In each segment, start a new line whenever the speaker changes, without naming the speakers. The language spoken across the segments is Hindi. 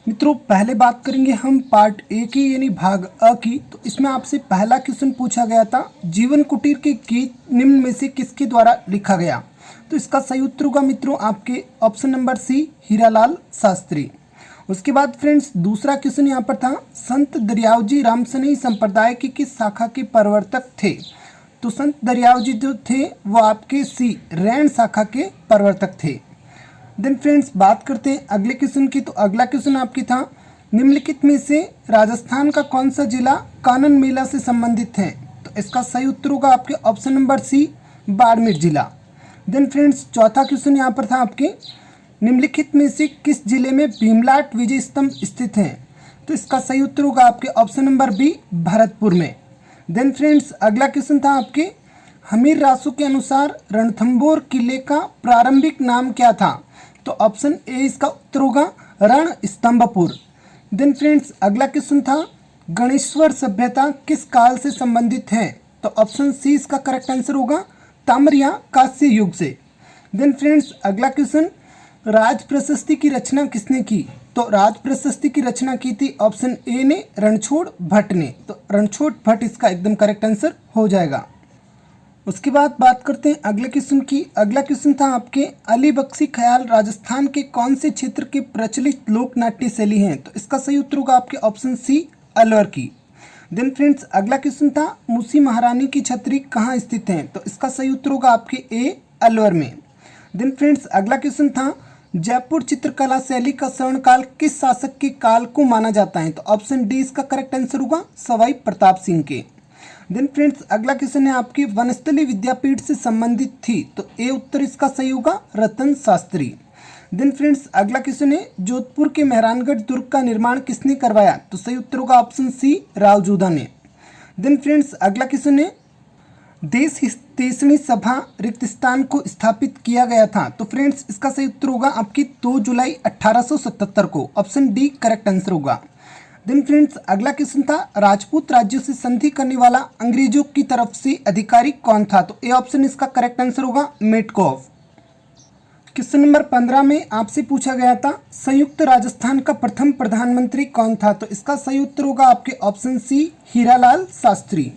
मित्रों पहले बात करेंगे हम पार्ट ए की यानी भाग अ की। तो इसमें आपसे पहला क्वेश्चन पूछा गया था, जीवन कुटीर के गीत निम्न में से किसके द्वारा लिखा गया। तो इसका सही उत्तर होगा मित्रों आपके option number C, Hiralal Shastri. उसके बाद फ्रेंड्स दूसरा क्वेश्चन यहाँ पर था, संत दरियावजी रामसनेही संप्रदाय की किस शाखा के प्रवर्तक थे। तो संत दरियावजी जो थे वो आपके सी, रैन शाखा के प्रवर्तक थे। देन फ्रेंड्स बात करते हैं अगले क्वेश्चन की। तो अगला क्वेश्चन आपकी था, निम्नलिखित में से राजस्थान का कौन सा जिला कानन मेला से संबंधित है। तो इसका सही उत्तर होगा आपके ऑप्शन नंबर सी, बाड़मेर जिला। देन फ्रेंड्स चौथा क्वेश्चन यहाँ पर था आपके, निम्नलिखित में से किस जिले में भीमलाट विजय स्तंभ स्थित है। तो इसका सही उत्तर होगा आपके ऑप्शन नंबर बी, भरतपुर में। देन फ्रेंड्स अगला क्वेश्चन था आपके, हमीर रासो के अनुसार रणथंभौर किले का प्रारंभिक नाम क्या था। तो ऑप्शन ए इसका उत्तर होगा रण स्तंभपुर। देन फ्रेंड्स अगला क्वेश्चन था, गणेश्वर सभ्यता किस काल से संबंधित है। तो ऑप्शन सी इसका करेक्ट आंसर होगा ताम्र या कांस्य युग से। देन फ्रेंड्स अगला क्वेश्चन, राज प्रशस्ति की रचना किसने की। तो राज प्रशस्ति की रचना की थी ऑप्शन ए ने, रणछोड़ भट्ट ने। तो रणछोड़ भट्ट इसका एकदम करेक्ट आंसर हो जाएगा। उसके बाद बात करते हैं अगले क्वेश्चन की। अगला क्वेश्चन था आपके, अली बख्शी ख्याल राजस्थान के कौन से क्षेत्र के प्रचलित लोक नाट्य शैली हैं। तो इसका सही उत्तर होगा आपके ऑप्शन सी, अलवर की। देन फ्रेंड्स अगला क्वेश्चन था, मूसी महारानी की छतरी कहाँ स्थित है। तो इसका सही उत्तर होगा आपके ए, अलवर में। देन फ्रेंड्स अगला क्वेश्चन था, जयपुर चित्रकला शैली का स्वर्णकाल किस शासक के काल को माना जाता है। तो ऑप्शन डी इसका करेक्ट आंसर होगा सवाई प्रताप सिंह के। देन फ्रेंड्स अगला क्वेश्चन है आपकी, वनस्थली विद्यापीठ से संबंधित थी। तो ए उत्तर इसका सही होगा रतन शास्त्री। देन फ्रेंड्स अगला क्वेश्चन है, जोधपुर के मेहरानगढ़ दुर्ग का निर्माण किसने करवाया। तो सही उत्तर होगा ऑप्शन सी, राव जोधा ने। देन फ्रेंड्स अगला क्वेश्चन है, देश हितैषणी सभा रिक्त स्थान को स्थापित किया गया था। तो फ्रेंड्स इसका सही उत्तर होगा आपकी 2 जुलाई 1877 को। ऑप्शन डी करेक्ट आंसर होगा। देन फ्रेंड्स अगला क्वेश्चन था, राजपूत राज्यों से संधि करने वाला अंग्रेजों की तरफ से अधिकारी कौन था। तो ए ऑप्शन इसका करेक्ट आंसर होगा मेटकॉफ। क्वेश्चन नंबर 15 में आपसे पूछा गया था, संयुक्त राजस्थान का प्रथम प्रधानमंत्री कौन था। तो इसका सही उत्तर होगा आपके ऑप्शन सी, हीरालाल शास्त्री।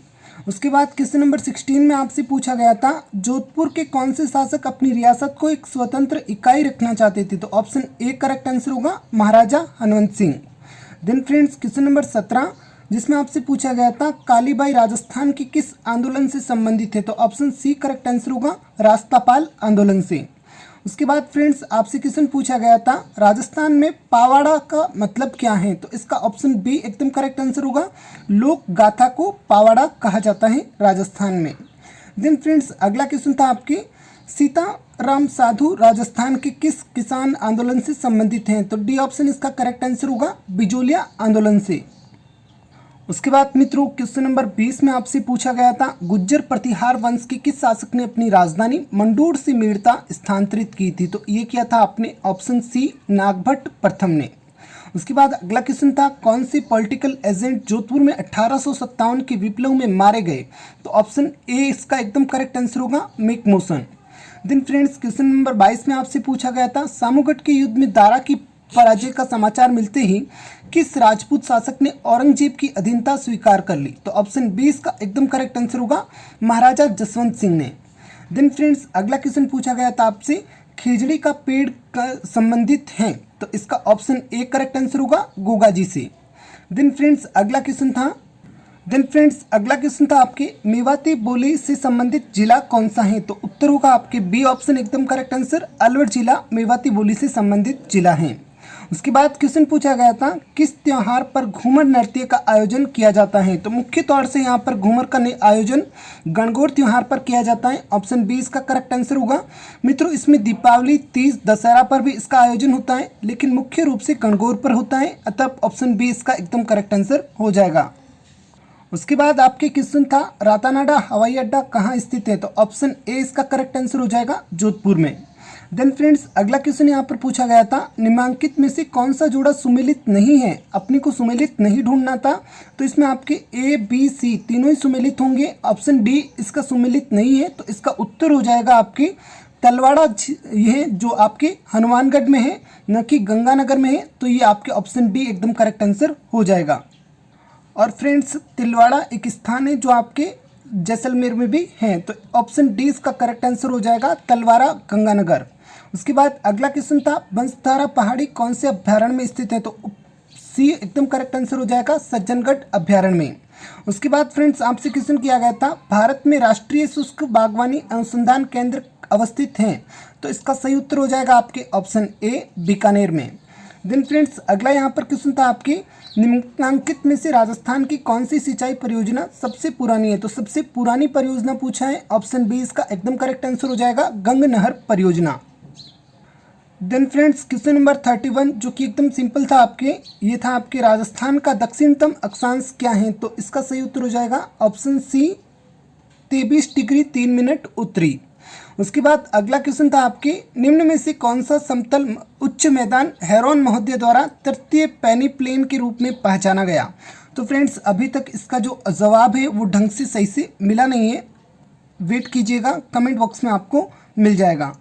उसके बाद क्वेश्चन नंबर 16 में आपसे पूछा गया था, जोधपुर के कौन से शासक अपनी रियासत को एक स्वतंत्र इकाई रखना चाहते थे। तो ऑप्शन ए करेक्ट आंसर होगा Maharaja Hanwant Singh. Then friends question number 17 जिसमें आपसे पूछा गया था, कालीबाई राजस्थान की किस आंदोलन से संबंधित है। तो ऑप्शन सी करेक्ट आंसर होगा रास्तापाल आंदोलन से। उसके बाद फ्रेंड्स आपसे क्वेश्चन पूछा गया था, राजस्थान में पावाड़ा का मतलब क्या है। तो इसका ऑप्शन बी एकदम करेक्ट आंसर होगा, लोक गाथा को पावाड़ा कहा जाता है राजस्थान में। देन फ्रेंड्स अगला क्वेश्चन था आपके, सीताराम साधु राजस्थान के किस किसान आंदोलन से संबंधित हैं। तो डी ऑप्शन इसका करेक्ट आंसर होगा बिजोलिया आंदोलन से। उसके बाद मित्रों क्वेश्चन नंबर 20 में आपसे पूछा गया था, गुज्जर प्रतिहार वंश के किस शासक ने अपनी राजधानी मंडोर से मेड़ता स्थानांतरित की थी। तो ये किया था आपने ऑप्शन सी, नागभट्ट प्रथम ने। उसके बाद अगला क्वेश्चन था, कौन से पॉलिटिकल एजेंट जोधपुर में 1857 के विप्लव में मारे गए। तो ऑप्शन ए इसका एकदम करेक्ट आंसर होगा McMahon. Then friends question number 22 में आपसे पूछा गया था, सामूगढ़ के युद्ध में दारा की पराजय का समाचार मिलते ही किस राजपूत शासक ने औरंगजेब की अधीनता स्वीकार कर ली। तो ऑप्शन बी इसका एकदम करेक्ट आंसर होगा महाराजा जसवंत सिंह ने। देन फ्रेंड्स अगला क्वेश्चन पूछा गया था आपसे, खिजड़ी का पेड़ का संबंधित है। तो इसका ऑप्शन ए करेक्ट आंसर होगा गोगा जी से। देन फ्रेंड्स अगला क्वेश्चन था आपके, मेवाती बोली से संबंधित जिला कौन सा है। तो उत्तर होगा आपके बी ऑप्शन एकदम करेक्ट आंसर, अलवर जिला मेवाती बोली से संबंधित जिला है। उसके बाद क्वेश्चन पूछा गया था, किस त्योहार पर घूमर नृत्य का आयोजन किया जाता है। तो मुख्य तौर से यहाँ पर घूमर का आयोजन गणगौर त्योहार पर किया जाता है। ऑप्शन बी इसका करेक्ट आंसर होगा। मित्रों इसमें दीपावली, तीज, दशहरा पर भी इसका आयोजन होता है, लेकिन मुख्य रूप से गणगौर पर होता है, अतः ऑप्शन बी इसका एकदम करेक्ट आंसर हो जाएगा। उसके बाद आपके क्वेश्चन था, रातानाडा हवाई अड्डा कहाँ स्थित है। तो ऑप्शन ए इसका करेक्ट आंसर हो जाएगा जोधपुर में। देन फ्रेंड्स अगला क्वेश्चन यहाँ पर पूछा गया था, निम्नलिखित में से कौन सा जोड़ा सुमेलित नहीं है, अपने को सुमेलित नहीं ढूंढना था। तो इसमें आपके ए, बी, सी तीनों ही सुमेलित होंगे। ऑप्शन डी इसका सुमेलित नहीं है, तो इसका उत्तर हो जाएगा आपके तलवाड़ा ये जो आपके हनुमानगढ़ में है, न कि गंगानगर में है, तो ये आपके ऑप्शन बी एकदम करेक्ट आंसर हो जाएगा। और फ्रेंड्स तिलवाड़ा एक स्थान है जो आपके जैसलमेर में भी है, तो ऑप्शन डी इसका करेक्ट आंसर हो जाएगा, तलवाड़ा गंगानगर। उसके बाद अगला क्वेश्चन था बंसधारा पहाड़ी कौन से अभ्यारण्य में स्थित है, तो सी एकदम करेक्ट आंसर हो जाएगा, सज्जनगढ़ अभ्यारण्य में। उसके बाद फ्रेंड्स आपसे क्वेश्चन किया गया था भारत में राष्ट्रीय शुष्क बागवानी अनुसंधान केंद्र अवस्थित हैं, तो इसका सही उत्तर हो जाएगा आपके ऑप्शन ए बीकानेर में। देन फ्रेंड्स अगला यहाँ पर क्वेश्चन था आपके निम्नलिखित में से राजस्थान की कौन सी सिंचाई परियोजना सबसे पुरानी है, तो सबसे पुरानी परियोजना पूछा है, ऑप्शन बी इसका एकदम करेक्ट आंसर हो जाएगा, गंग नहर परियोजना। देन फ्रेंड्स क्वेश्चन नंबर 31 जो कि एकदम सिंपल था आपके, ये था आपके राजस्थान का दक्षिणतम अक्षांश क्या है, तो इसका सही उत्तर हो जाएगा ऑप्शन सी 23 डिग्री 3 मिनट उत्तरी। उसके बाद अगला क्वेश्चन था आपके निम्न में से कौन सा समतल उच्च मैदान हेरोन महोदय द्वारा तृतीय पेनी प्लेन के रूप में पहचाना गया, तो फ्रेंड्स अभी तक इसका जो जवाब है वो ढंग से सही से मिला नहीं है, वेट कीजिएगा, कमेंट बॉक्स में आपको मिल जाएगा।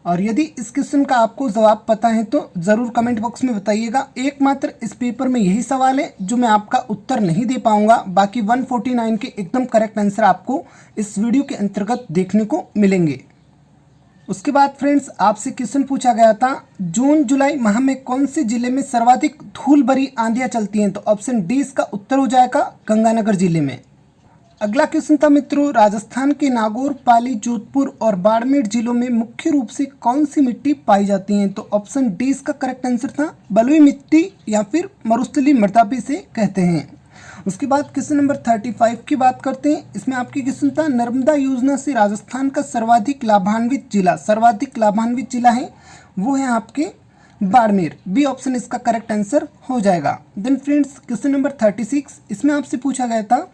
और यदि इस क्वेश्चन का आपको जवाब पता है तो ज़रूर कमेंट बॉक्स में बताइएगा। एकमात्र इस पेपर में यही सवाल है जो मैं आपका उत्तर नहीं दे पाऊंगा, बाकी 149 के एकदम करेक्ट आंसर आपको इस वीडियो के अंतर्गत देखने को मिलेंगे। उसके बाद फ्रेंड्स आपसे क्वेश्चन पूछा गया था जून जुलाई माह में कौन से जिले में सर्वाधिक धूल भरी आंधियाँ चलती हैं, तो ऑप्शन डी इसका उत्तर हो जाएगा, गंगानगर जिले में। अगला क्वेश्चन था मित्रों राजस्थान के नागौर, पाली, जोधपुर और बाड़मेर जिलों में मुख्य रूप से कौन सी मिट्टी पाई जाती है, तो ऑप्शन डी इसका करेक्ट आंसर था, बलुई मिट्टी या फिर मरुस्थलीय मृदा भी से कहते हैं। उसके बाद क्वेश्चन नंबर 35 की बात करते हैं। इसमें आपकी क्वेश्चन था नर्मदा योजना से राजस्थान का सर्वाधिक लाभान्वित जिला है वो है आपके बाड़मेर, बी ऑप्शन इसका करेक्ट आंसर हो जाएगा। देन फ्रेंड्स क्वेश्चन नंबर 36 इसमें आपसे पूछा गया था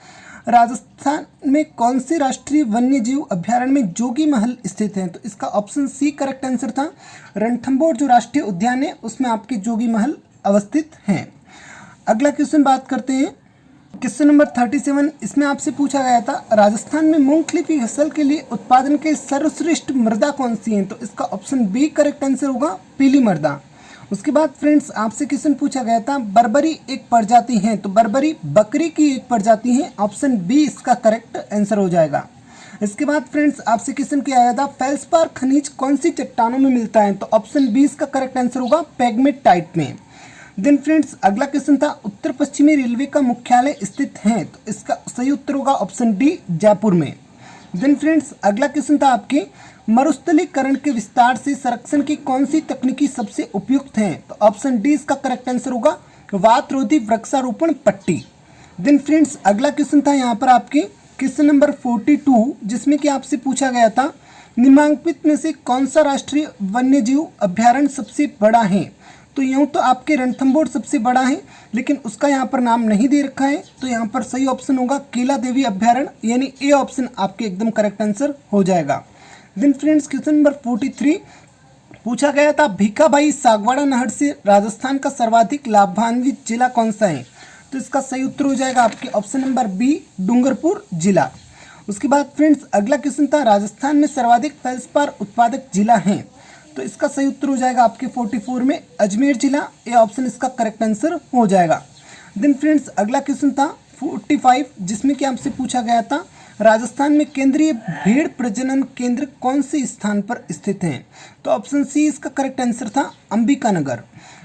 राजस्थान में कौन से राष्ट्रीय वन्य जीव अभ्यारण्य में जोगी महल स्थित है, तो इसका ऑप्शन सी करेक्ट आंसर था, रणथंभौर जो राष्ट्रीय उद्यान है उसमें आपके जोगी महल अवस्थित हैं। अगला क्वेश्चन बात करते हैं क्वेश्चन नंबर 37 इसमें आपसे पूछा गया था राजस्थान में मूंगफली की फसल के लिए उत्पादन के सर्वश्रेष्ठ मृदा कौन सी है, तो इसका ऑप्शन बी करेक्ट आंसर होगा, पीली मृदा। उसके बाद फ्रेंड्स आपसे क्वेश्चन पूछा गया था बर्बरी एक प्रजाति है, तो बर्बरी बकरी की एक प्रजाति है, ऑप्शन बी इसका करेक्ट आंसर हो जाएगा। इसके बाद फ्रेंड्स आपसे क्वेश्चन किया गया था फेल्सपार खनिज कौन सी चट्टानों में मिलता है, तो ऑप्शन बी इसका करेक्ट आंसर होगा, पेग्मेटाइट में। देन फ्रेंड्स अगला क्वेश्चन था उत्तर पश्चिमी रेलवे का मुख्यालय स्थित है, तो इसका सही उत्तर होगा ऑप्शन डी, जयपुर में। देन फ्रेंड्स अगला क्वेश्चन था आपके मरुस्थलीकरण के विस्तार से संरक्षण की कौन सी तकनीकी सबसे उपयुक्त है, तो ऑप्शन डी इसका करेक्ट आंसर होगा, वातरोधी वृक्षारोपण पट्टी। देन फ्रेंड्स अगला क्वेश्चन था यहाँ पर आपके क्वेश्चन नंबर 42 जिसमें कि आपसे पूछा गया था निम्नलिखित में से कौन सा राष्ट्रीय वन्यजीव अभ्यारण्य सबसे बड़ा है, तो यूँ तो आपके रणथंभौर सबसे बड़ा है लेकिन उसका यहाँ पर नाम नहीं दे रखा है, तो यहाँ पर सही ऑप्शन होगा केला देवी अभ्यारण्य, यानी ए ऑप्शन आपके एकदम करेक्ट आंसर हो जाएगा। देन फ्रेंड्स क्वेश्चन नंबर 43 पूछा गया था भीखाबाई सागवाड़ा नहर से राजस्थान का सर्वाधिक लाभान्वित जिला कौन सा है, तो इसका सही उत्तर हो जाएगा आपके ऑप्शन नंबर बी, डूंगरपुर जिला। उसके बाद फ्रेंड्स अगला क्वेश्चन था राजस्थान में सर्वाधिक फेल्सपार उत्पादक जिला है, तो इसका सही उत्तर हो जाएगा आपके 44 में अजमेर जिला, ए ऑप्शन इसका करेक्ट आंसर हो जाएगा। देन फ्रेंड्स अगला क्वेश्चन था 45 जिसमें कि आपसे पूछा गया था राजस्थान में केंद्रीय भेड़ प्रजनन केंद्र कौन से स्थान पर स्थित हैं, तो ऑप्शन सी इसका करेक्ट आंसर था, अंबिकानगर।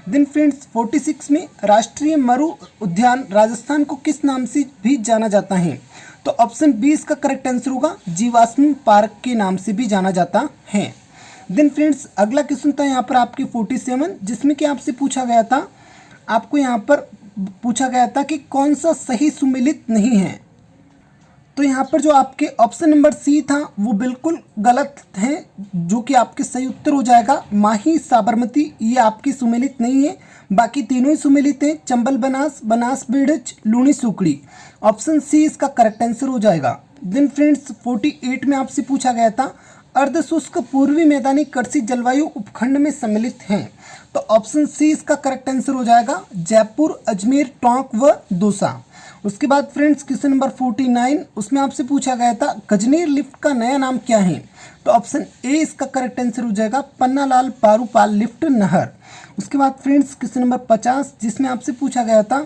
देन फ्रेंड्स 46 में राष्ट्रीय मरु उद्यान राजस्थान को किस नाम से भी जाना जाता है, तो ऑप्शन बी इसका करेक्ट आंसर होगा, जीवाश्म पार्क के नाम से भी जाना जाता है। देन फ्रेंड्स अगला क्वेश्चन था यहाँ पर आपके 47 जिसमें कि आपसे पूछा गया था आपको यहाँ पर पूछा गया था कि कौन सा सही सुमेलित नहीं है, तो यहाँ पर जो आपके ऑप्शन नंबर सी था वो बिल्कुल गलत है, जो कि आपके सही उत्तर हो जाएगा माही साबरमती, ये आपकी सुमेलित नहीं है, बाकी तीनों ही सुमेलित हैं, चंबल बनास, बनास बेड़च, लूणी सुकड़ी, ऑप्शन सी इसका करेक्ट आंसर हो जाएगा। देन फ्रेंड्स 48 में आपसे पूछा गया था अर्ध शुष्क पूर्वी मैदानी कृषि जलवायु उपखंड में सम्मिलित हैं। तो ऑप्शन सी इसका करेक्ट आंसर हो जाएगा, जयपुर, अजमेर, टोंक व दौसा। उसके बाद फ्रेंड्स क्वेश्चन नंबर 49, उसमें आपसे पूछा गया था गजनेर लिफ्ट का नया नाम क्या है। तो ऑप्शन ए इसका करेक्ट आंसर हो जाएगा, पन्नालाल पारूपाल लिफ्ट नहर। उसके बाद फ्रेंड्स क्वेश्चन नंबर 50, जिसमें आपसे पूछा गया था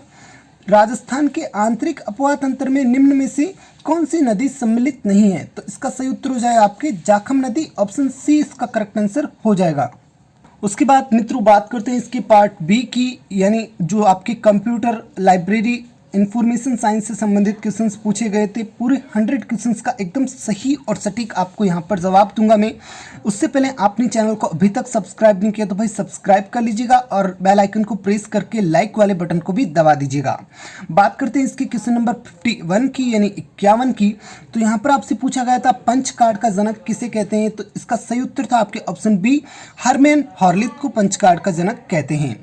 राजस्थान के आंतरिक अपवाह तंत्र में निम्न में से कौन सी नदी सम्मिलित नहीं है। तो इसका सही उत्तर हो जाएगा आपके जाखम नदी, ऑप्शन सी इसका करेक्ट आंसर हो जाएगा। उसके बाद मित्रों बात करते हैं इसके पार्ट बी की, यानी जो आपके कंप्यूटर लाइब्रेरी इंफॉर्मेशन साइंस से संबंधित क्वेश्चंस पूछे गए थे। पूरे 100 क्वेश्चंस का एकदम सही और सटीक आपको यहाँ पर जवाब दूंगा मैं। उससे पहले आपने चैनल को अभी तक सब्सक्राइब नहीं किया तो भाई सब्सक्राइब कर लीजिएगा और बेल आइकन को प्रेस करके लाइक वाले बटन को भी दबा दीजिएगा। बात करते हैं इसके क्वेश्चन नंबर 51 की, यानी 51 की। तो यहाँ पर आपसे पूछा गया था पंच कार्ड का जनक किसे कहते हैं। तो इसका सही उत्तर था आपके ऑप्शन बी, हरमैन हॉर्लिथ को पंच कार्ड का जनक कहते हैं।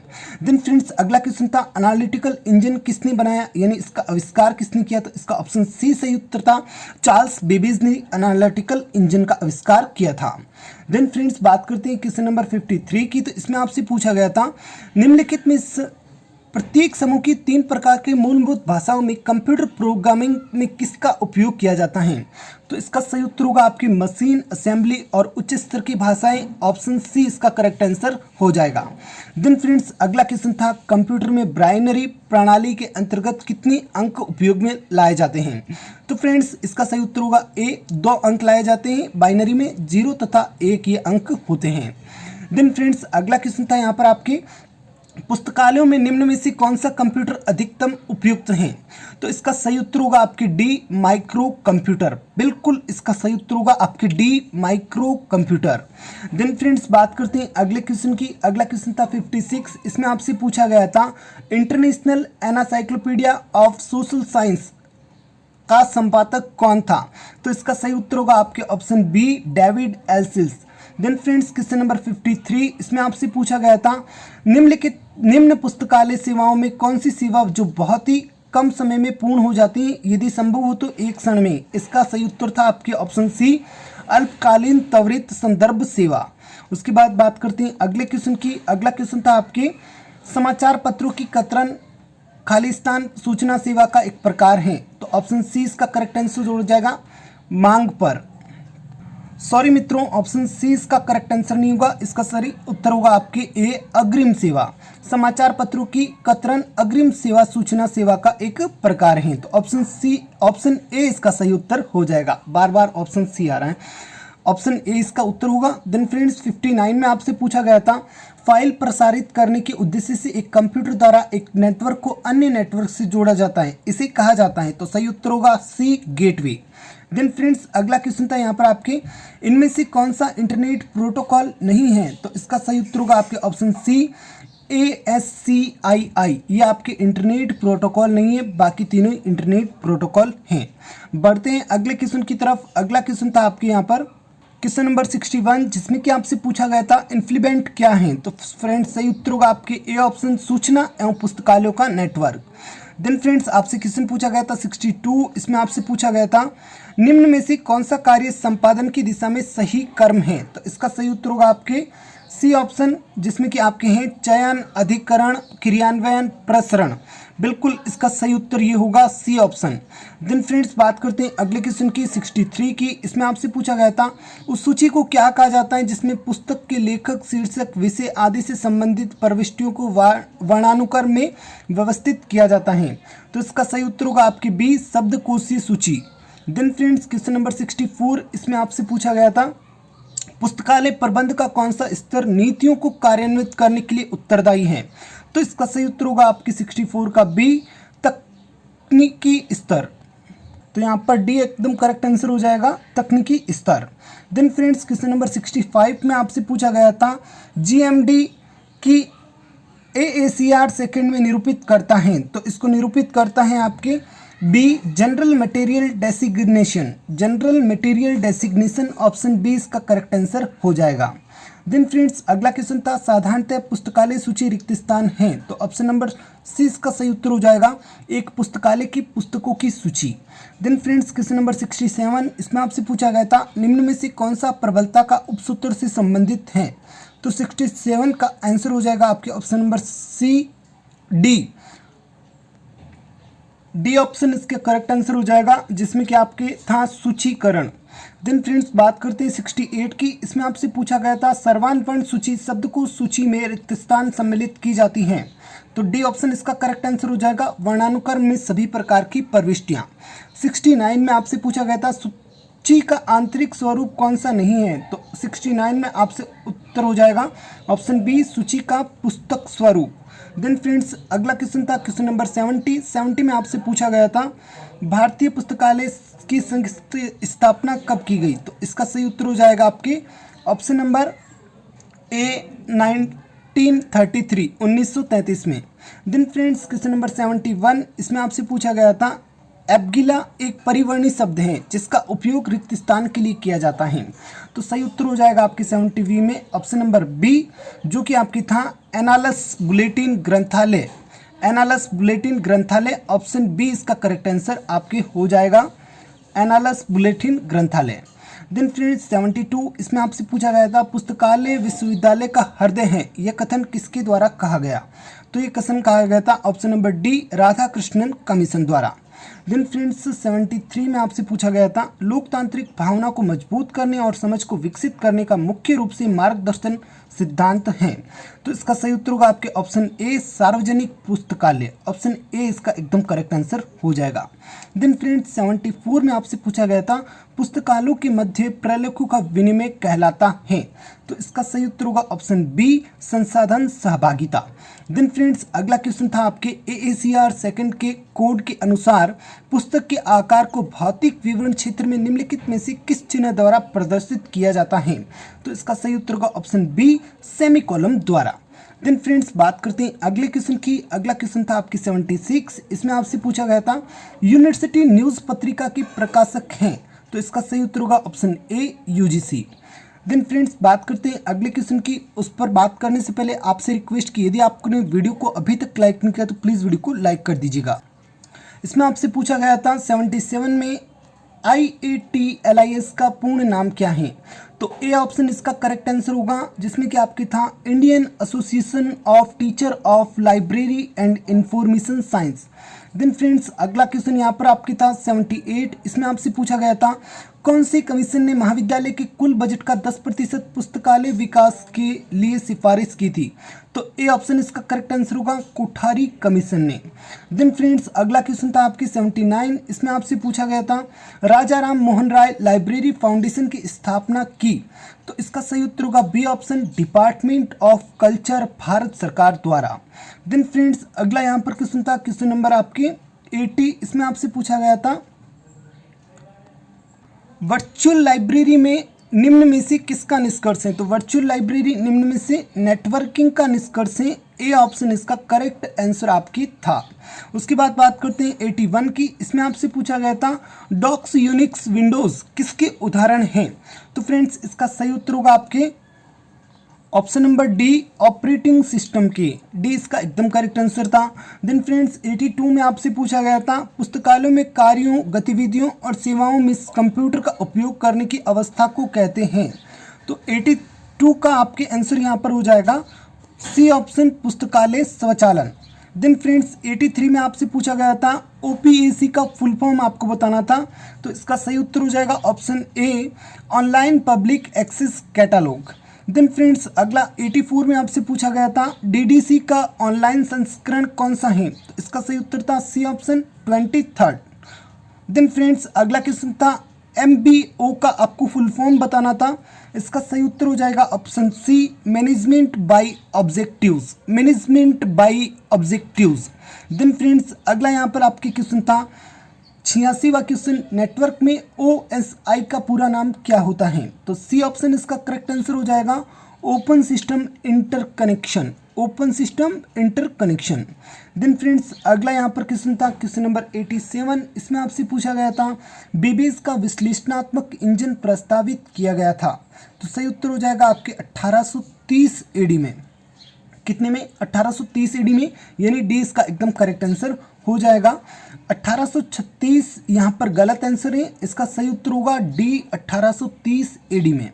देन फ्रेंड्स अगला क्वेश्चन था एनालिटिकल इंजन किसने बनाया, यानी इसका आविष्कार किसने किया। तो इसका ऑप्शन सी सही उत्तर था, चार्ल्स बेबेज ने एनालिटिकल इंजन का आविष्कार किया था। देन फ्रेंड्स बात करते हैं क्वेश्चन नंबर 53 की। तो इसमें आपसे पूछा गया था निम्नलिखित में प्रत्येक समूह की 3 प्रकार के मूलभूत भाषाओं में कंप्यूटर प्रोग्रामिंग में किसका उपयोग किया जाता है। तो इसका सही उत्तर होगा आपकी मशीन, असेंबली और उच्च स्तर की भाषाएं, ऑप्शन सी इसका करेक्ट आंसर हो जाएगा। देन फ्रेंड्स अगला क्वेश्चन था कंप्यूटर में बाइनरी प्रणाली के अंतर्गत कितने अंक उपयोग में लाए जाते हैं। तो फ्रेंड्स इसका सही उत्तर होगा ए, 2 अंक लाए जाते हैं बाइनरी में, 0 तथा 1 ये अंक होते हैं। देन फ्रेंड्स अगला क्वेश्चन था यहाँ पर आपके पुस्तकालयों में निम्न में से कौन सा कंप्यूटर अधिकतम उपयुक्त है। तो इसका सही उत्तर होगा आपके डी, माइक्रो कंप्यूटर। बिल्कुल इसका सही उत्तर होगा आपके D, micro computer. Then friends बात करते हैं अगले क्वेश्चन की। अगला क्वेश्चन था 56, इसमें आपसे पूछा गया था international encyclopedia of social science का संपादक कौन था। तो इसका सही उत्तर होगा आपके ऑप्शन बी, डेविड एल्सिस। देन फ्रेंड्स क्वेश्चन नंबर 53, इसमें आपसे पूछा गया था निम्न पुस्तकालय सेवाओं में कौन सी सेवा जो बहुत ही कम समय में पूर्ण हो जाती है, यदि संभव हो तो 1 क्षण में। इसका सही उत्तर था आपके ऑप्शन सी, अल्पकालीन त्वरित संदर्भ सेवा। उसके बाद बात करते हैं अगले क्वेश्चन की। अगला क्वेश्चन था आपके समाचार पत्रों की कतरन खालिस्तान सूचना सेवा का एक प्रकार है। तो ऑप्शन सी इसका करेक्ट आंसर हो जाएगा, मांग पर। सॉरी मित्रों, ऑप्शन सी इसका करेक्ट आंसर नहीं होगा, इसका सही उत्तर होगा आपके ए, अग्रिम सेवा। समाचार पत्रों की कतरन अग्रिम सेवा सूचना सेवा का एक प्रकार है। तो ऑप्शन सी, ऑप्शन ए इसका सही उत्तर हो जाएगा। बार बार ऑप्शन सी आ रहा है, ऑप्शन ए इसका उत्तर होगा। देन फ्रेंड्स 59 में आपसे पूछा गया था फाइल प्रसारित करने के उद्देश्य से एक कंप्यूटर द्वारा एक नेटवर्क को अन्य नेटवर्क से जोड़ा जाता है, इसे कहा जाता है। तो सही उत्तर होगा सी, गेटवे। देन फ्रेंड्स अगला क्वेश्चन था यहाँ पर आपके इनमें से कौन सा इंटरनेट प्रोटोकॉल नहीं है। तो इसका सही उत्तर होगा आपके ऑप्शन सी, ASCII। ये आपके इंटरनेट प्रोटोकॉल नहीं है, बाकी तीनों इंटरनेट प्रोटोकॉल हैं। बढ़ते हैं अगले क्वेश्चन की तरफ। अगला क्वेश्चन था आपके यहाँ पर क्वेश्चन नंबर 61, जिसमें कि आपसे पूछा गया था इन्फ्लीबेंट क्या है। तो फ्रेंड्स सही उत्तर होगा आपके ए ऑप्शन, सूचना एवं पुस्तकालयों का नेटवर्क। देन फ्रेंड्स आपसे क्वेश्चन पूछा गया था 62, इसमें आपसे पूछा गया था निम्न में से कौन सा कार्य संपादन की दिशा में सही कर्म है। तो इसका सही उत्तर होगा आपके सी ऑप्शन, जिसमें कि आपके हैं चयन, अधिकरण, क्रियान्वयन, प्रसरण। बिल्कुल इसका सही उत्तर ये होगा सी ऑप्शन। देन फ्रेंड्स बात करते हैं अगले क्वेश्चन की 63 की। इसमें आपसे पूछा गया था उस सूची को क्या कहा जाता है जिसमें पुस्तक के लेखक, शीर्षक, विषय आदि से संबंधित प्रविष्टियों को वर्णानुक्रम में व्यवस्थित किया जाता है। तो इसका सही उत्तर होगा आपकी बी, शब्दकोशीय सूची। देन फ्रेंड्स क्वेश्चन नंबर 64, इसमें आपसे पूछा गया था पुस्तकालय प्रबंध का कौन सा स्तर नीतियों को कार्यान्वित करने के लिए उत्तरदायी है। तो इसका सही उत्तर होगा आपकी 64 का बी, तकनीकी स्तर। तो यहाँ पर डी एकदम करेक्ट आंसर हो जाएगा, तकनीकी स्तर। देन फ्रेंड्स क्वेश्चन नंबर 65 में आपसे पूछा गया था GMD की AACR सेकंड में निरूपित करता है। तो इसको निरूपित करता है आपके B, general material designation. General material designation, option B इसका करेक्ट आंसर हो जाएगा। देन फ्रेंड्स अगला क्वेश्चन था साधारणतः पुस्तकालय सूची रिक्त स्थान है, तो ऑप्शन नंबर सी इसका सही उत्तर हो जाएगा, एक पुस्तकालय की पुस्तकों की सूची। देन फ्रेंड्स क्वेश्चन नंबर 67, इसमें आपसे पूछा गया था निम्न में से कौन सा प्रबलता का उपसूत्र से संबंधित है, तो 67 का आंसर हो जाएगा आपके option number C D option इसके करेक्ट आंसर हो जाएगा, जिसमें कि आपके था सूचीकरण। देन फ्रेंड्स बात करते हैं 68 की, इसमें आपसे पूछा गया था सर्वान वर्ण सूची शब्द को सूची में रिक्त स्थान सम्मिलित की जाती हैं, तो डी ऑप्शन इसका करेक्ट आंसर हो जाएगा, वर्णानुक्रम में सभी प्रकार की प्रविष्टियां। 69 में आपसे पूछा गया था सूची का आंतरिक स्वरूप कौन सा नहीं है, तो 69 में आपसे उत्तर हो जाएगा ऑप्शन बी सूची का पुस्तक स्वरूप। देन फ्रेंड्स अगला क्वेश्चन था क्वेश्चन नंबर 70 में आपसे पूछा गया था भारतीय पुस्तकालय की संघ स्थापना कब की गई, तो इसका सही उत्तर हो जाएगा आपके ऑप्शन नंबर ए 1933 में। देन फ्रेंड्स क्वेश्चन नंबर 71, इसमें आपसे पूछा गया था एबगिला एक परिवर्णी शब्द है जिसका उपयोग रिक्त स्थान के लिए किया जाता है, तो सही उत्तर हो जाएगा आपके 70 में ऑप्शन नंबर बी, जो कि आपकी था एनालस बुलेटिन ग्रंथालय। ऑप्शन बी इसका करेक्ट आंसर आपके हो जाएगा, एनालस बुलेटिन ग्रंथालय। देन फ्रेंड्स 72, इसमें आपसे पूछा गया था पुस्तकालय विश्वविद्यालय का हृदय है, यह कथन किसके द्वारा कहा गया, तो ये कथन कहा गया था option number D Radhakrishnan commission द्वारा। देन फ्रेंड्स 73 में आपसे पूछा गया था लोकतांत्रिक भावना को मजबूत करने और समझ को विकसित करने का मुख्य रूप से मार्गदर्शन सिद्धांत है, तो इसका सही उत्तर होगा आपके ऑप्शन ए सार्वजनिक पुस्तकालय। ऑप्शन ए इसका एकदम करेक्ट आंसर हो जाएगा। देन फ्रेंड्स 74 में आपसे पूछा गया था पुस्तकालयों के मध्य प्रलेखों का विनिमय कहलाता है, तो इसका सही उत्तर होगा ऑप्शन बी संसाधन सहभागिता। देन फ्रेंड्स अगला क्वेश्चन था आपके AACR सेकंड के कोड के अनुसार पुस्तक के आकार को भौतिक विवरण क्षेत्र में निम्नलिखित में से किस चिन्ह द्वारा प्रदर्शित किया जाता है, तो इसका सही उत्तर होगा ऑप्शन बी सेमीकोलन द्वारा। देन फ्रेंड्स बात करते हैं अगले क्वेश्चन की। अगला क्वेश्चन था आपकी 76, इसमें आपसे पूछा गया था यूनिवर्सिटी न्यूज़ पत्रिका के प्रकाशक हैं, तो इसका सही उत्तर होगा option A UGC। Then friends बात करते हैं अगले क्वेश्चन की। उस पर बात करने से पहले आपसे रिक्वेस्ट की, यदि आपने वीडियो को अभी तक लाइक नहीं किया तो प्लीज़ वीडियो को लाइक कर दीजिएगा। इसमें आपसे पूछा गया था 77 में IATLIS का पूर्ण नाम क्या है, तो ए ऑप्शन इसका करेक्ट आंसर होगा, जिसमें कि आपके था Indian association of teacher of library and information science. Then friends अगला क्वेश्चन यहाँ पर आपके था 78, इसमें आपसे पूछा गया था कौन सी कमीशन ने महाविद्यालय के कुल बजट का 10% पुस्तकालय विकास के लिए सिफारिश की थी, तो ए ऑप्शन इसका करेक्ट आंसर होगा कोठारी कमीशन ने। देन फ्रेंड्स अगला क्वेश्चन था आपकी 79, इसमें आपसे पूछा गया था राजा राम मोहन राय लाइब्रेरी फाउंडेशन की स्थापना की, तो इसका सही उत्तर होगा B option department of culture Bharat सरकार द्वारा। देन फ्रेंड्स अगला यहाँ पर क्वेश्चन था क्वेश्चन नंबर आपके 80, इसमें आपसे पूछा गया था वर्चुअल लाइब्रेरी में निम्न में से किसका निष्कर्ष है, तो वर्चुअल लाइब्रेरी निम्न में से नेटवर्किंग का निष्कर्ष है, ए ऑप्शन इसका करेक्ट आंसर आपकी था। उसके बाद बात करते हैं 81 की, इसमें आपसे पूछा गया था डॉक्स यूनिक्स विंडोज़ किसके उदाहरण हैं, तो फ्रेंड्स इसका सही उत्तर होगा आपके option number D operating system के, डी इसका एकदम करेक्ट आंसर था। देन फ्रेंड्स 82 में आपसे पूछा गया था पुस्तकालयों में कार्यों गतिविधियों और सेवाओं में कंप्यूटर का उपयोग करने की अवस्था को कहते हैं, तो 82 का आपके आंसर यहाँ पर हो जाएगा सी ऑप्शन पुस्तकालय स्वचालन। देन फ्रेंड्स 83 में आपसे पूछा गया था OPAC का फुल फॉर्म आपको बताना था, तो इसका सही उत्तर हो जाएगा option A online public access catalogue. Then friends अगला 84 में आपसे पूछा गया था DDC का ऑनलाइन संस्करण कौन सा है, तो इसका सही उत्तर था C option 23rd। Then friends अगला क्वेश्चन था MBO का आपको फुल फॉर्म बताना था, इसका सही उत्तर हो जाएगा option C management by objectives. Then friends अगला यहाँ पर आपके क्वेश्चन था 86वां क्वेश्चन नेटवर्क में OSI का पूरा नाम क्या होता है, तो सी ऑप्शन इसका करेक्ट आंसर हो जाएगा open system interconnection. Open system interconnection. Then friends अगला यहाँ पर क्वेश्चन था क्वेश्चन नंबर 87। इसमें आपसे पूछा गया था बेबेज का विश्लेषणात्मक इंजन प्रस्तावित किया गया था। तो सही उत्तर हो जाएगा आपके 1830 एडी में। कितने में? 1830 एडी में, यानी डी इसका एकदम करेक्ट आंसर हो जाएगा। 1836 यहाँ पर गलत आंसर है, इसका सही उत्तर होगा डी 1830 एडी में।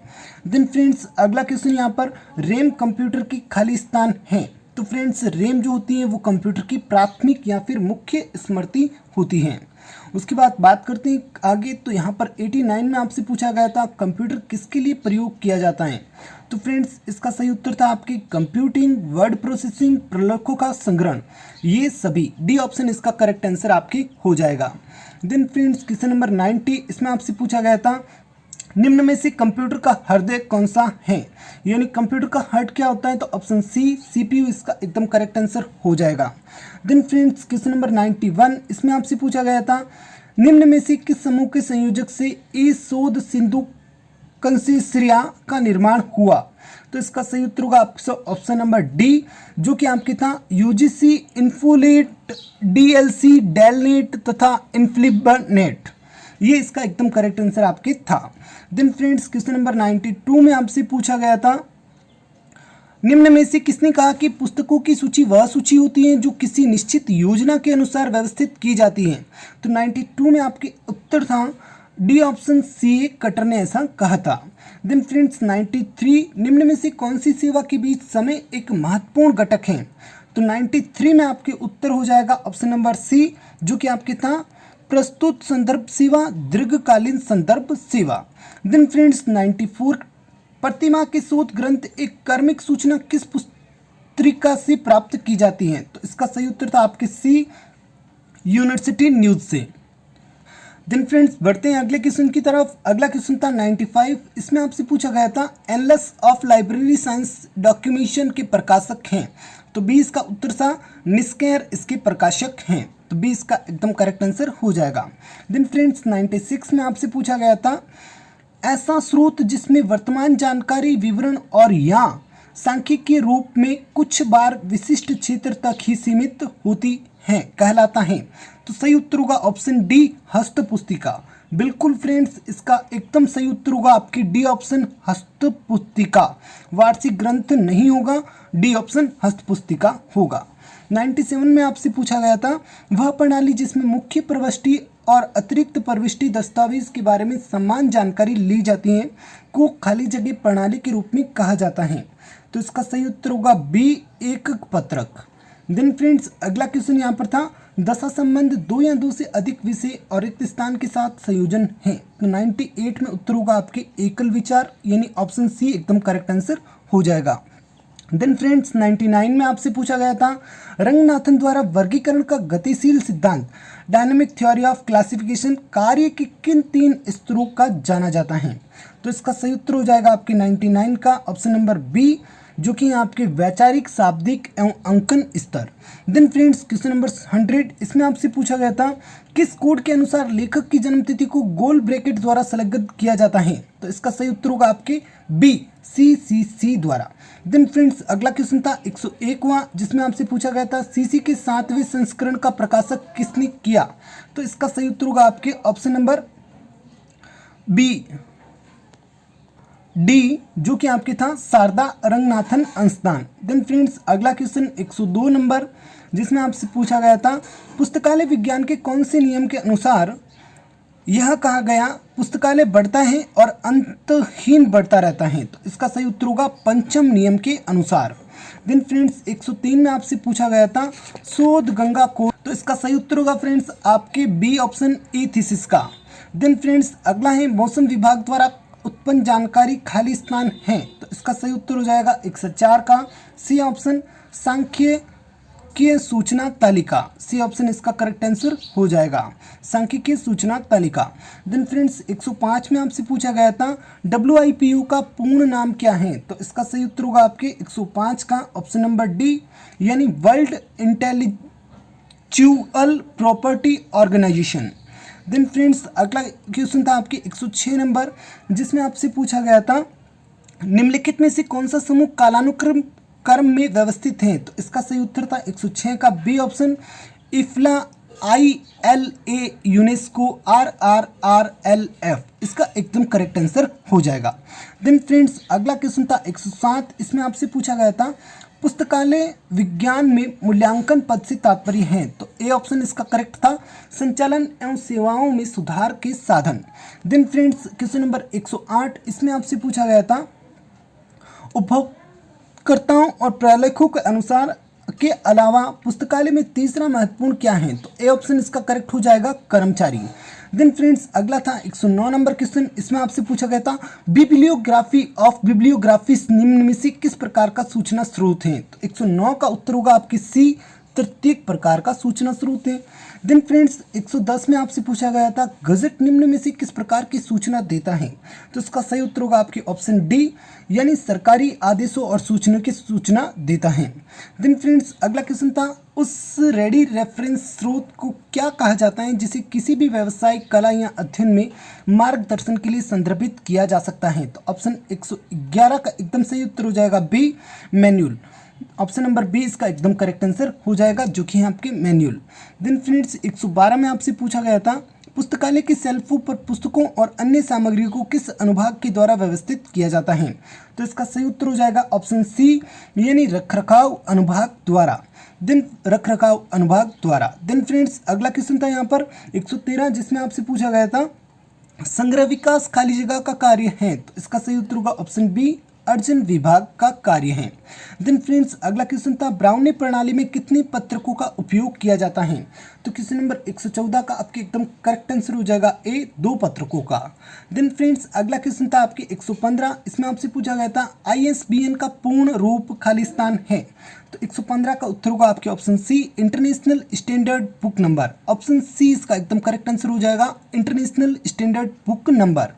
देन फ्रेंड्स अगला क्वेश्चन यहाँ पर रैम कंप्यूटर की खाली स्थान है। तो फ्रेंड्स रैम जो होती है वो कंप्यूटर की प्राथमिक या फिर मुख्य स्मृति होती है। उसके बाद बात करते हैं आगे। तो यहाँ पर 89 में आपसे पूछा गया था कंप्यूटर किसके लिए प्रयोग किया जाता है। तो फ्रेंड्स इसका सही उत्तर था आपकी कंप्यूटिंग, वर्ड प्रोसेसिंग, प्रलेखों का संग्रहण, ये सभी। डी ऑप्शन इसका करेक्ट आंसर आपकी हो जाएगा। देन फ्रेंड्स क्वेश्चन नंबर 90, इसमें आपसे पूछा गया था निम्न में से कंप्यूटर का हृदय कौन सा है, यानी कंप्यूटर का हार्ट क्या होता है। तो ऑप्शन सी सीपीयू इसका एकदम करेक्ट आंसर हो जाएगा। देन फ्रेंड्स क्वेश्चन नंबर 91, इसमें आपसे पूछा गया था निम्न में से किस समूह के संयोजक से ए शोध सिंधु कंसेसरिया का निर्माण हुआ। तो इसका सही उत्तर होगा ऑप्शन नंबर डी, जो कि आपके था यूजीसी, इन्फोलेट, डीएलसी, डेलनेट तथा इन्फ्लिबनेट, ये इसका एकदम करेक्ट आंसर आपके था। देन फ्रेंड्स क्वेश्चन नंबर 92 में आपसे पूछा गया था निम्न में से किसने कहा कि पुस्तकों की सूची वह सूची होती है जो किसी निश्चित योजना के अनुसार व्यवस्थित की जाती है। तो 92 में आपके उत्तर था डी ऑप्शन सी, कटर ने ऐसा कहा था। देन फ्रेंड्स 93, निम्न में से कौन सी सेवा के बीच समय एक महत्वपूर्ण घटक है। तो 93 में आपके उत्तर हो जाएगा ऑप्शन नंबर सी, जो कि आपके था प्रस्तुत संदर्भ सेवा, दीर्घकालीन संदर्भ सेवा। देन फ्रेंड्स 94, प्रतिमा के शोध ग्रंथ एक कर्मिक सूचना किस पुस्तिका से प्राप्त की जाती है। तो इसका सही उत्तर था आपके सी, यूनिवर्सिटी न्यूज से। देन फ्रेंड्स बढ़ते हैं अगले क्वेश्चन की तरफ। अगला क्वेश्चन था 95, इसमें आपसे पूछा गया था endless of library science documentation के प्रकाशक हैं। तो 20 का उत्तर था निस्केयर इसके प्रकाशक हैं। तो 20 का एकदम करेक्ट आंसर हो जाएगा। देन फ्रेंड्स 96 में आपसे पूछा गया था ऐसा स्रोत जिसमें वर्तमान जानकारी विवरण और या सांख्यिकीय रूप में कुछ बार विशिष्ट क्षेत्र तक ही सीमित होती है कहलाता है। तो सही उत्तर होगा ऑप्शन डी, हस्त पुस्तिका। बिल्कुल फ्रेंड्स इसका एकदम सही उत्तर होगा आपकी डी ऑप्शन, हस्त पुस्तिका। वार्षिक ग्रंथ नहीं होगा, डी ऑप्शन हस्त पुस्तिका होगा। 97 में आपसे पूछा गया था वह प्रणाली जिसमें मुख्य प्रविष्टि और अतिरिक्त प्रविष्टि दस्तावेज के बारे में समान जानकारी ली जाती है को खाली जगह प्रणाली के रूप में कहा जाता है। तो इसका सही उत्तर होगा बी, एकक पत्रक। देन फ्रेंड्स अगला क्वेश्चन यहाँ पर था दशा संबंध दो या दो से अधिक विषय और रिक्त स्थान के साथ संयोजन है। तो 98 में उत्तर होगा आपके एकल विचार, यानी ऑप्शन सी एकदम करेक्ट आंसर हो जाएगा। देन फ्रेंड्स 99 में आपसे पूछा गया था रंगनाथन द्वारा वर्गीकरण का गतिशील सिद्धांत डायनामिक थ्योरी ऑफ क्लासिफिकेशन कार्य के किन 3 स्तरों का जाना जाता है। तो इसका सही उत्तर हो जाएगा आपके 99 का ऑप्शन नंबर बी, जो कि आपके वैचारिक, शाब्दिक एवं अंकन स्तर। देन फ्रेंड्स क्वेश्चन नंबर 100, इसमें आपसे पूछा गया था किस कोड के अनुसार लेखक की जन्मतिथि को गोल ब्रैकेट द्वारा संलग्न किया जाता है। तो इसका सही उत्तर होगा आपके बी, CCC द्वारा। देन फ्रेंड्स अगला क्वेश्चन था 101वां, जिसमें आपसे पूछा गया था CC के 7वें संस्करण का प्रकाशक किसने किया। तो इसका सही उत्तर होगा आपके ऑप्शन नंबर बी, डी, जो कि आपके था शारदा रंगनाथन अंशदान। देन फ्रेंड्स अगला क्वेश्चन 102 नंबर, जिसमें आपसे पूछा गया था पुस्तकालय विज्ञान के कौन से नियम के अनुसार यह कहा गया पुस्तकालय बढ़ता है और अंतहीन बढ़ता रहता है। तो इसका सही उत्तर होगा पंचम नियम के अनुसार। देन फ्रेंड्स 103 में आपसे पूछा गया था शोध गंगा को। तो इसका सही उत्तर होगा फ्रेंड्स आपके बी ऑप्शन, ए थीसिस का। देन फ्रेंड्स अगला है मौसम विभाग द्वारा उत्पन्न जानकारी खाली स्थान है। तो इसका सही उत्तर हो जाएगा 104 का सी ऑप्शन, सांख्यिकीय सूचना तालिका। सी ऑप्शन इसका करेक्ट आंसर हो जाएगा, सांख्यिकीय सूचना तालिका। देन फ्रेंड्स 105 में आपसे पूछा गया था WIPO का पूर्ण नाम क्या है। तो इसका सही उत्तर होगा आपके 105 का ऑप्शन नंबर डी, यानी world intellectual property organisation. Then friends अगला क्वेश्चन था आपके 106 नंबर, जिसमें आपसे पूछा गया था निम्नलिखित में से कौन सा समूह क्रम में व्यवस्थित हैं? तो इसका सही उत्तर था 106 का B option, IFLA, ILA, UNESCO, RRRLF, इसका एकदम करेक्ट आंसर हो जाएगा। देन फ्रेंड्स अगला क्वेश्चन था 107, इसमें आपसे पूछा गया था पुस्तकालय विज्ञान में मूल्यांकन पद से तात्पर्य है? तो ए ऑप्शन इसका करेक्ट था, संचालन एवं सेवाओं में सुधार के साधन। देन फ्रेंड्स क्वेश्चन नंबर 108, इसमें आपसे पूछा गया था उपभोक्ताओं और प्रलेखों के अनुसार के अलावा पुस्तकालय में तीसरा महत्वपूर्ण क्या है? तो ए ऑप्शन इसका करेक्ट हो जाएगा, कर्मचारी। देन फ्रेंड्स अगला था 109 नंबर क्वेश्चन, इसमें आपसे पूछा गया था बिब्लियोग्राफी ऑफ बिब्लियोग्राफिस निम्न में से किस प्रकार का सूचना स्रोत है? तो 109 का उत्तर होगा आपकी सी, तृतीयक प्रकार का सूचना स्रोत है। देन फ्रेंड्स 110 में आपसे पूछा गया था गजट निम्न में से किस प्रकार की सूचना देता है? तो इसका सही उत्तर होगा आपकी ऑप्शन डी, यानी सरकारी आदेशों और सूचना की सूचना देता है। देन फ्रेंड्स अगला क्वेश्चन था उस रेडी रेफरेंस स्रोत को क्या कहा जाता है जिसे किसी भी व्यवसायिक कला या अध्ययन में मार्गदर्शन के लिए संदर्भित किया जा सकता है? तो ऑप्शन 111 का एकदम सही उत्तर हो जाएगा B, manual. Option number B इसका एकदम करेक्ट आंसर हो जाएगा, जो कि है आपके मैनुअल। देन फ्रेंड्स 112 में आपसे पूछा गया था पुस्तकालय की शेल्फों पर पुस्तकों और अन्य सामग्रियों को किस अनुभाग के द्वारा व्यवस्थित किया जाता है? तो इसका सही उत्तर हो जाएगा ऑप्शन सी, यानी रखरखाव अनुभाग द्वारा। देन रखरखाव अनुभाग द्वारा। देन फ्रेंड्स अगला क्वेश्चन था यहाँ पर 113, जिसमें आपसे पूछा गया था संग्रह विकास खाली जगह का कार्य है? तो इसका सही उत्तर होगा ऑप्शन बी, अर्जन विभाग का कार्य है। देन फ्रेंड्स अगला क्वेश्चन था ब्राउनी प्रणाली में कितने पत्रकों का उपयोग किया जाता है? तो क्वेश्चन नंबर 114 का आपके एकदम करेक्ट आंसर हो जाएगा ए, 2 पत्रकों का। देन फ्रेंड्स अगला क्वेश्चन था आपके 115, इसमें आपसे पूछा गया था ISBN का पूर्ण रूप खालिस्तान है? तो 115 का उत्तर होगा आपके option C, international standard book number. Option C इसका एकदम करेक्ट आंसर हो जाएगा, international standard book number.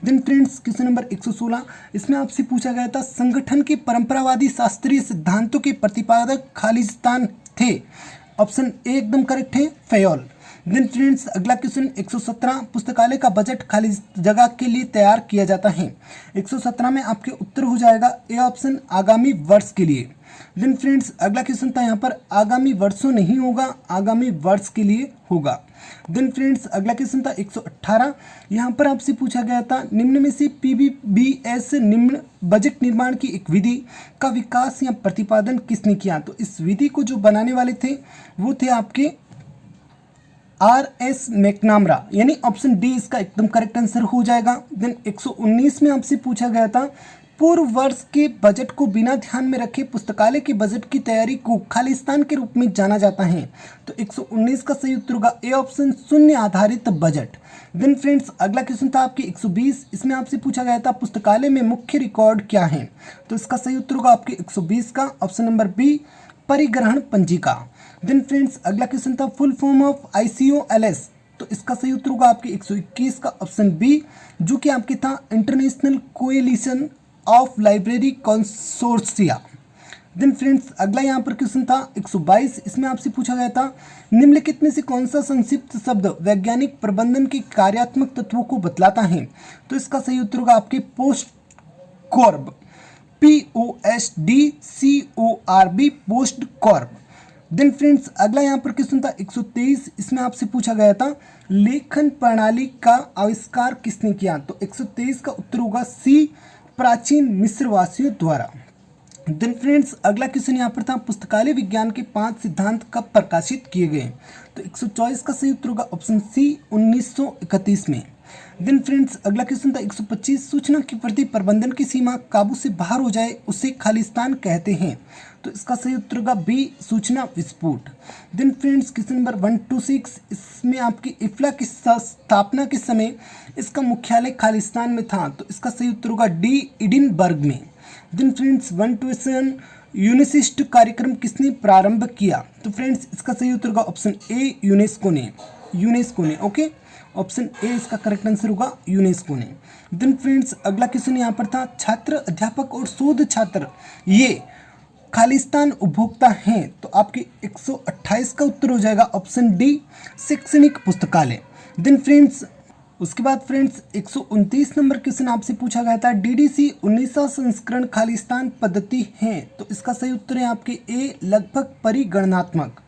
Then friends question number 116, इसमें आपसे पूछा गया था संगठन के परंपरावादी शास्त्रीय सिद्धांतों के प्रतिपादक खालिस्तान थे? ऑप्शन ए एकदम करेक्ट है, फयोल। देन फ्रेंड्स अगला क्वेश्चन 117, पुस्तकालय का बजट खाली जगह के लिए तैयार किया जाता है? 117 में आपके उत्तर हो जाएगा ए ऑप्शन, आगामी वर्ष के लिए। देन फ्रेंड्स अगला क्वेश्चन था यहाँ पर आगामी वर्षों नहीं होगा, आगामी वर्ष के लिए होगा। देन फ्रेंड्स अगला क्वेश्चन था 118, यहाँ पर आपसे पूछा गया था निम्न में से PBBS निम्न बजट निर्माण की एक विधि का विकास या प्रतिपादन किसने किया? तो इस विधि को जो बनाने वाले थे वो थे आपके RS मैकनामरा, यानी ऑप्शन डी इसका एकदम करेक्ट आंसर हो जाएगा। देन 119 में आपसे पूछा गया था पूर्व वर्ष के बजट को बिना ध्यान में रखे पुस्तकालय के बजट की तैयारी को खालिस्तान के रूप में जाना जाता है? तो 119 का सही उत्तर होगा ए ऑप्शन, शून्य आधारित बजट। देन फ्रेंड्स अगला क्वेश्चन था आपके 120, इसमें आपसे पूछा गया था पुस्तकालय में मुख्य रिकॉर्ड क्या है? तो इसका सही उत्तर होगा आपके 120 का ऑप्शन नंबर बी, परिग्रहण पंजिका। देन फ्रेंड्स अगला क्वेश्चन था फुल फॉर्म ऑफ ICOLS, तो इसका सही उत्तर होगा आपके 121 का ऑप्शन बी, जो कि आपके था international coalition of library consortia. Then friends अगला यहाँ पर क्वेश्चन था 122, इसमें आपसे पूछा गया था निम्नलिखित में से कौन सा संक्षिप्त शब्द वैज्ञानिक प्रबंधन के कार्यात्मक तत्वों को बतलाता है? तो इसका सही उत्तर होगा आपके POSDCORB, POSTCORB, POSDCORB. Then friends अगला यहाँ पर क्वेश्चन था 123, इसमें आपसे पूछा गया था लेखन प्रणाली का आविष्कार किसने किया? तो 123 का उत्तर होगा सी, प्राचीन मिस्रवासियों द्वारा। देन फ्रेंड्स अगला क्वेश्चन यहाँ पर था पुस्तकालय विज्ञान के 5 सिद्धांत कब प्रकाशित किए गए? तो 124 का सही उत्तर होगा ऑप्शन सी, 1931 में। देन फ्रेंड्स अगला क्वेश्चन था 125, सूचना के प्रति प्रबंधन की सीमा काबू से बाहर हो जाए उसे खालिस्तान कहते हैं? तो इसका सही उत्तर होगा बी, सूचना विस्फोट। देन फ्रेंड्स क्वेश्चन नंबर 126, इसमें आपकी इफ्ला की स्थापना के समय इसका मुख्यालय खालिस्तान में था? तो इसका सही उत्तर होगा डी, एडिनबर्ग में। देन फ्रेंड्स 127, यूनिसिस्ट कार्यक्रम किसने प्रारंभ किया? तो फ्रेंड्स इसका सही उत्तर होगा ऑप्शन ए, यूनेस्को ने। ओके, ऑप्शन ए इसका करेक्ट आंसर होगा, यूनेस्को ने। देन फ्रेंड्स अगला क्वेश्चन यहाँ पर था छात्र, अध्यापक और शोध छात्र ये खालिस्तान उपभोक्ता हैं? तो आपके 128 का उत्तर हो जाएगा ऑप्शन डी, शैक्षणिक पुस्तकालय। देन फ्रेंड्स उसके बाद फ्रेंड्स 129 नंबर क्वेश्चन आपसे पूछा गया था डीडीसी 19वां संस्करण खालिस्तान पद्धति है, तो इसका सही उत्तर है आपके ए लगभग परिगणनात्मक।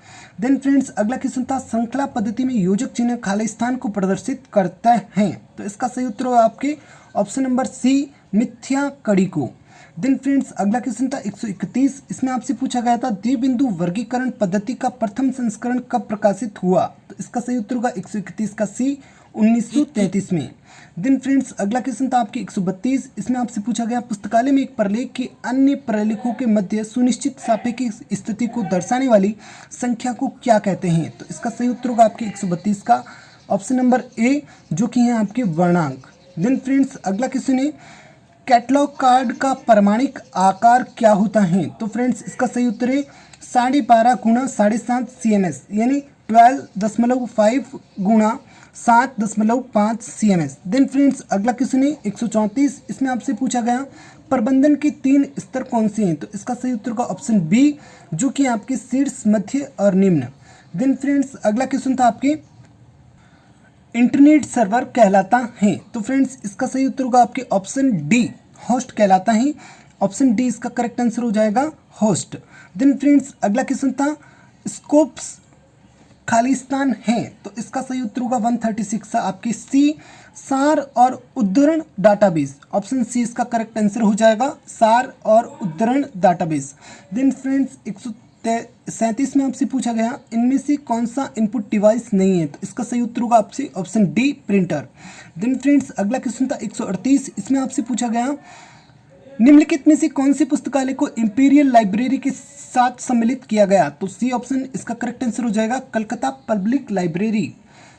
देन फ्रेंड्स अगला क्वेश्चन था श्रृंखला पद्धति में योजक चिन्ह खालिस्तान को प्रदर्शित करता है, तो इसका सही उत्तर होगा आपके ऑप्शन नंबर सी मिथ्या कड़ी को। देन फ्रेंड्स अगला क्वेश्चन था 131, इसमें आपसे पूछा गया था द्विबिंदु वर्गीकरण पद्धति का प्रथम संस्करण कब प्रकाशित हुआ, तो इसका सही उत्तर होगा 131 का सी 1933 में। देन फ्रेंड्स अगला क्वेश्चन था आपकी 132, इसमें आपसे पूछा गया पुस्तकालय में एक प्रलेख के अन्य प्रलेखों के मध्य सुनिश्चित सापेक्ष स्थिति को दर्शाने वाली संख्या को क्या कहते हैं, तो इसका सही उत्तर होगा आपके 132 का ऑप्शन नंबर ए जो कि है आपके वर्णांक। देन फ्रेंड्स अगला क्वेश्चन है कैटलॉग कार्ड का प्रमाणिक आकार क्या होता है, तो फ्रेंड्स इसका सही उत्तर है 12.5 गुणा 7.5 CMS यानी 12.5 गुणा 7.5 CMS। देन फ्रेंड्स अगला क्वेश्चन है 134, इसमें आपसे पूछा गया प्रबंधन के 3 स्तर कौन से हैं, तो इसका सही उत्तर का ऑप्शन बी जो कि आपके शीर्ष मध्य और निम्न। देन फ्रेंड्स अगला क्वेश्चन था आपके इंटरनेट सर्वर कहलाता है, तो फ्रेंड्स इसका सही उत्तर होगा आपके ऑप्शन डी होस्ट कहलाता है। ऑप्शन डी इसका करेक्ट आंसर हो जाएगा होस्ट। देन फ्रेंड्स अगला क्वेश्चन था स्कोप्स खालिस्तान है, तो इसका सही उत्तर होगा 136 आपकी सी सार और उद्धरण डाटाबेस। ऑप्शन सी इसका करेक्ट आंसर हो जाएगा सार और उद्धरण डाटाबेस। देन फ्रेंड्स 137 में आपसे पूछा गया इनमें से कौन सा इनपुट डिवाइस नहीं है, तो इसका सही उत्तर होगा आपसे option D printer. Then friends अगला क्वेश्चन था 138, इसमें आपसे पूछा गया निम्नलिखित में से कौन सी पुस्तकालय को इंपीरियल लाइब्रेरी के साथ सम्मिलित किया गया, तो सी ऑप्शन इसका करेक्ट आंसर हो जाएगा Calcutta public library.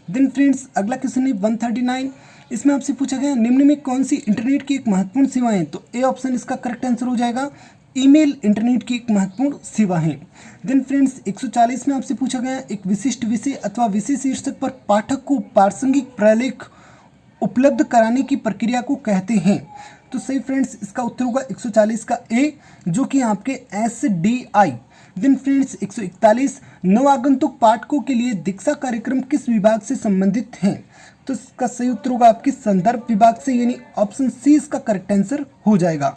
Then friends अगला क्वेश्चन है 139, इसमें आपसे पूछा गया निम्न में कौन सी इंटरनेट की एक महत्वपूर्ण सेवा है, तो ए ऑप्शन इसका करेक्ट आंसर हो जाएगा ईमेल इंटरनेट की एक महत्वपूर्ण सेवा है। देन फ्रेंड्स 140 में आपसे पूछा गया एक विशिष्ट विषय अथवा विषय शीर्षक पर पाठक को प्रासंगिक प्रलेख उपलब्ध कराने की प्रक्रिया को कहते हैं, तो सही फ्रेंड्स इसका उत्तर होगा 140 का ए जो कि आपके SDI। देन फ्रेंड्स 141 नवागंतुक पाठकों के लिए दीक्षा कार्यक्रम किस विभाग से संबंधित हैं, तो इसका सही उत्तर होगा आपके संदर्भ विभाग से यानी ऑप्शन सी इसका करेक्ट आंसर हो जाएगा।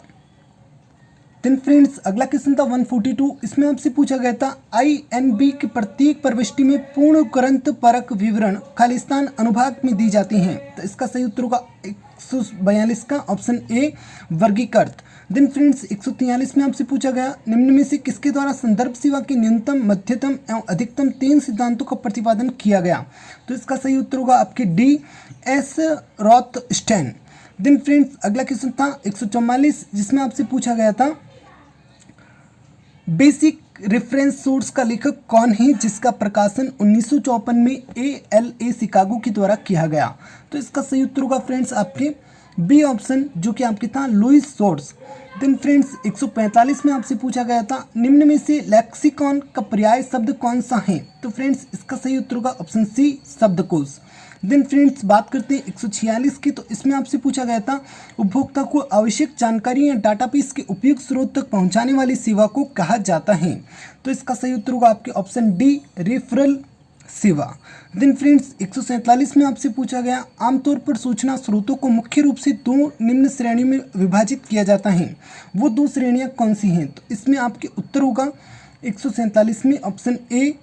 देन फ्रेंड्स अगला क्वेश्चन था 142, इसमें आपसे पूछा गया था INB की प्रत्येक प्रविष्टि में पूर्ण ग्रंथ परक विवरण खालिस्तान अनुभाग में दी जाती हैं, तो इसका सही उत्तर होगा 142 का ऑप्शन ए वर्गीकृत। देन फ्रेंड्स 143 में आपसे पूछा गया निम्न में से किसके द्वारा संदर्भ सेवा के न्यूनतम मध्यतम एवं अधिकतम 3 सिद्धांतों का प्रतिपादन किया गया, तो इसका सही उत्तर होगा आपके DS रॉथस्टेन। देन फ्रेंड्स अगला क्वेश्चन था 144, जिसमें आपसे पूछा गया था बेसिक रेफरेंस सोर्स का लेखक कौन है जिसका प्रकाशन 1954 में ALA शिकागो के द्वारा किया गया, तो इसका सही उत्तर होगा फ्रेंड्स आपके बी ऑप्शन जो कि आपके था लुइस सोर्स। देन फ्रेंड्स 145 में आपसे पूछा गया था निम्न में से लेक्सिकॉन का पर्याय शब्द कौन सा है, तो फ्रेंड्स इसका सही उत्तर होगा ऑप्शन सी शब्दकोश। देन फ्रेंड्स बात करते हैं 146 की, तो इसमें आपसे पूछा गया था उपभोक्ता को आवश्यक जानकारी या डाटाबेस के उपयुक्त स्रोत तक पहुंचाने वाली सेवा को कहा जाता है, तो इसका सही उत्तर होगा आपके ऑप्शन डी रेफरल सेवा। देन फ्रेंड्स 147 में आपसे पूछा गया आमतौर पर सूचना स्रोतों को मुख्य रूप से 2 निम्न श्रेणियों में विभाजित किया जाता है, वो 2 श्रेणियां कौन सी हैं, तो इसमें आपके उत्तर होगा 147 में ऑप्शन ए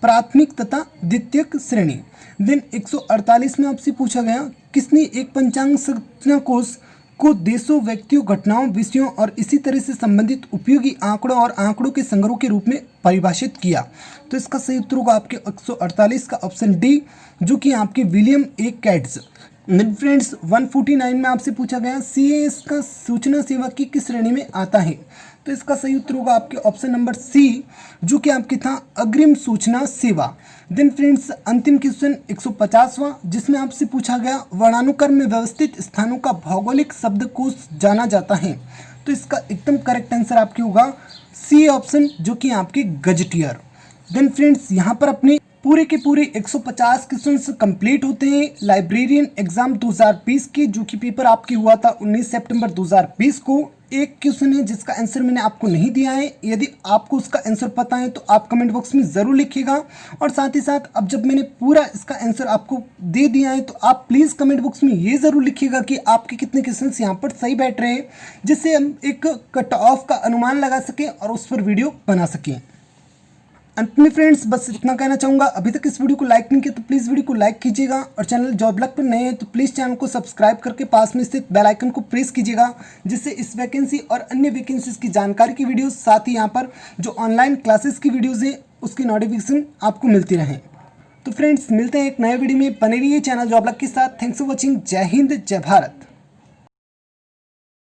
प्राथमिक तथा द्वितीयक श्रेणी। देन 148 में आपसे पूछा गया किसने एक पंचांग सूचना कोष को देशों व्यक्तियों घटनाओं विषयों और इसी तरह से संबंधित उपयोगी आंकड़ों और आंकड़ों के संग्रह के रूप में परिभाषित किया, तो इसका सही उत्तर होगा आपके 148 का ऑप्शन डी जो कि आपके William A Katz. Then friends 149 में आपसे पूछा गया CAS का सूचना सेवा की किस श्रेणी में आता है, तो इसका सही उत्तर होगा आपके ऑप्शन नंबर सी जो कि आपके था अग्रिम सूचना सेवा। देन फ्रेंड्स अंतिम क्वेश्चन 150वां, जिसमें आपसे पूछा गया वर्णानुक्रम में व्यवस्थित स्थानों का भौगोलिक शब्दकोश जाना जाता है, तो इसका एकदम करेक्ट आंसर आपके होगा सी ऑप्शन जो कि आपके गजटियर। देन फ्रेंड्स यहाँ पर अपने पूरे के पूरे 150 क्वेश्चन कंप्लीट होते हैं लाइब्रेरियन एग्जाम 2020 के, जो कि पेपर आपके हुआ था 19 सितंबर 2020 को। एक क्वेश्चन है जिसका आंसर मैंने आपको नहीं दिया है, यदि आपको उसका आंसर पता है तो आप कमेंट बॉक्स में ज़रूर लिखिएगा। और साथ ही साथ अब जब मैंने पूरा इसका आंसर आपको दे दिया है तो आप प्लीज़ कमेंट बॉक्स में ये ज़रूर लिखिएगा कि आपके कितने क्वेश्चन यहाँ पर सही बैठ रहे हैं, जिससे हम एक कट ऑफ का अनुमान लगा सकें और उस पर वीडियो बना सकें। अंत में फ्रेंड्स बस इतना कहना चाहूँगा, अभी तक इस वीडियो को लाइक नहीं किया तो प्लीज़ वीडियो को लाइक कीजिएगा, और चैनल जॉब लक पर नए हैं तो प्लीज़ चैनल को सब्सक्राइब करके पास में स्थित बेल आइकन को प्रेस कीजिएगा, जिससे इस वैकेंसी और अन्य वैकेंसीज की जानकारी की वीडियोस, साथ ही यहाँ पर जो ऑनलाइन क्लासेस की वीडियोज़ हैं उसकी नोटिफिकेशन आपको मिलती रहें। तो फ्रेंड्स मिलते हैं एक नए वीडियो में, बने रहिए चैनल जॉब लक के साथ। Thanks for watching. जय हिंद, जय भारत।